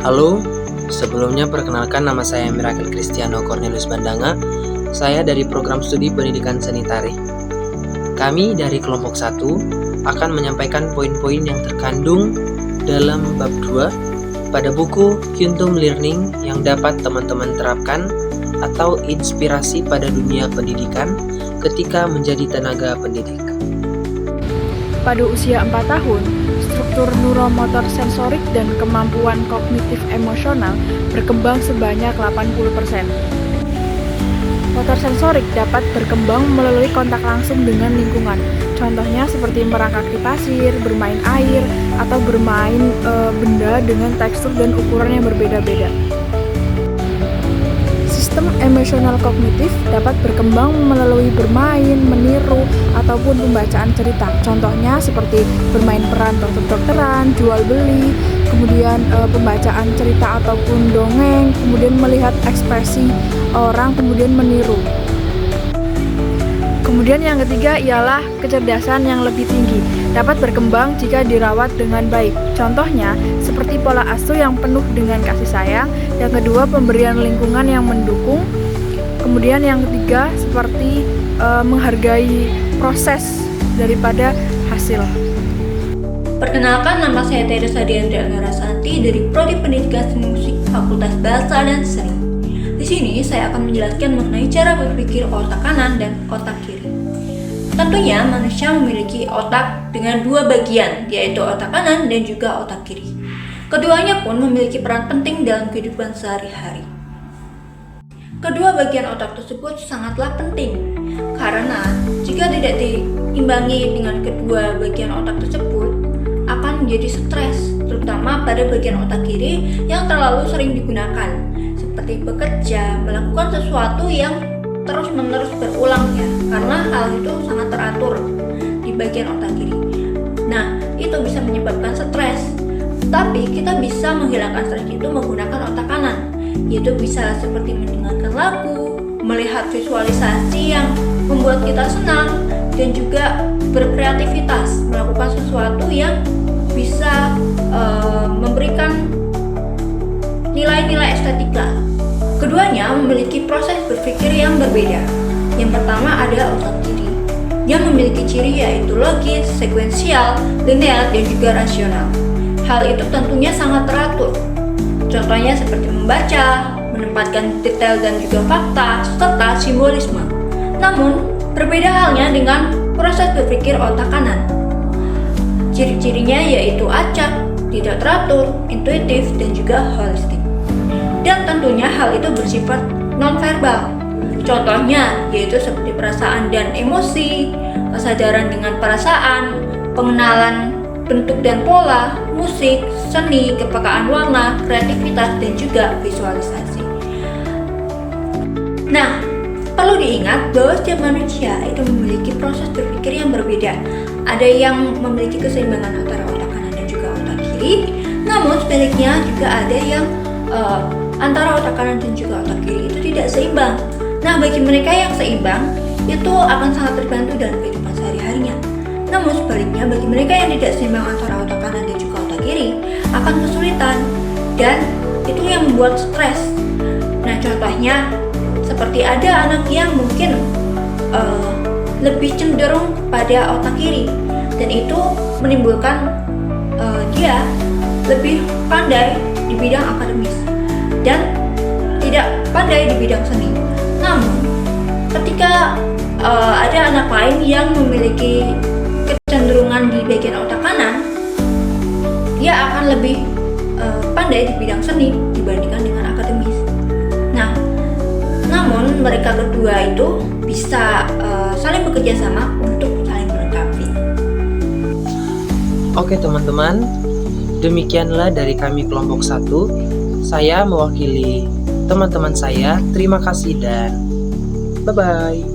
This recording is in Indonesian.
Halo, sebelumnya perkenalkan nama saya Mirakel Cristiano Cornelius Bandanga. Saya dari program studi pendidikan seni tari. Kami dari kelompok 1 akan menyampaikan poin-poin yang terkandung dalam bab 2 pada buku Quantum Learning yang dapat teman-teman terapkan atau inspirasi pada dunia pendidikan ketika menjadi tenaga pendidik. Pada usia 4 tahun, struktur neuromotor sensorik dan kemampuan kognitif emosional berkembang sebanyak 80%. Motor sensorik dapat berkembang melalui kontak langsung dengan lingkungan. Contohnya seperti merangkak di pasir, bermain air, atau bermain benda dengan tekstur dan ukuran yang berbeda-beda. Sistem emosional kognitif dapat berkembang melalui bermain, meniru, ataupun pembacaan cerita. Contohnya seperti bermain peran dokter-dokteran, jual beli, kemudian pembacaan cerita ataupun dongeng, kemudian melihat ekspresi orang, kemudian meniru. Kemudian yang ketiga ialah kecerdasan yang lebih tinggi, dapat berkembang jika dirawat dengan baik. Contohnya, seperti pola asuh yang penuh dengan kasih sayang. Yang kedua, pemberian lingkungan yang mendukung. Kemudian yang ketiga, seperti menghargai proses daripada hasil. Perkenalkan, nama saya Teresa Diandra Rasanti dari Prodi Pendidikan Seni Musik Fakultas Bahasa dan Seni. Di sini saya akan menjelaskan mengenai cara berpikir otak kanan dan otak kiri. Tentunya manusia memiliki otak dengan dua bagian, yaitu otak kanan dan juga otak kiri. Keduanya pun memiliki peran penting dalam kehidupan sehari-hari. Kedua bagian otak tersebut sangatlah penting, karena jika tidak diimbangi dengan kedua bagian otak tersebut, akan menjadi stres, terutama pada bagian otak kiri yang terlalu sering digunakan, seperti bekerja, melakukan sesuatu yang terus-menerus berulang ya, karena hal itu sangat teratur di bagian otak kiri. Nah, itu bisa menyebabkan stres. Tapi kita bisa menghilangkan stres itu menggunakan otak kanan, yaitu bisa seperti mendengarkan lagu, melihat visualisasi yang membuat kita senang, dan juga berkreativitas, melakukan sesuatu yang bisa memberikan nilai-nilai estetika. Keduanya memiliki proses berpikir yang berbeda. Yang pertama ada otak kiri, yang memiliki ciri yaitu logis, sekuensial, linear, dan juga rasional. Hal itu tentunya sangat teratur. Contohnya seperti membaca, menempatkan detail dan juga fakta, serta simbolisme. Namun, berbeda halnya dengan proses berpikir otak kanan. Ciri-cirinya yaitu acak, tidak teratur, intuitif, dan juga holistik. Dan tentunya hal itu bersifat nonverbal. Contohnya yaitu seperti perasaan dan emosi, kesadaran dengan perasaan, pengenalan bentuk dan pola, musik, seni, kepekaan warna, kreativitas, dan juga visualisasi. Nah, perlu diingat bahwa setiap manusia itu memiliki proses berpikir yang berbeda. Ada yang memiliki keseimbangan antara otak kanan dan juga otak kiri, namun sebaliknya juga ada yang antara otak kanan dan juga otak kiri itu tidak seimbang. Nah, bagi mereka yang seimbang, itu akan sangat terbantu dalam kehidupan sehari-harinya. Namun sebaliknya, bagi mereka yang tidak seimbang antara otak kanan dan juga otak kiri, akan kesulitan, dan itu yang membuat stres. Nah, contohnya, seperti ada anak yang mungkin lebih cenderung pada otak kiri, dan itu menimbulkan dia lebih pandai di bidang akademis dan tidak pandai di bidang seni. Namun, ketika ada anak lain yang memiliki kecenderungan di bagian otak kanan, dia akan lebih pandai di bidang seni dibandingkan dengan akademis. Nah, namun mereka kedua itu bisa saling bekerja sama untuk saling melengkapi. Oke teman-teman, demikianlah dari kami kelompok 1. Saya mewakili teman-teman saya. Terima kasih dan bye-bye.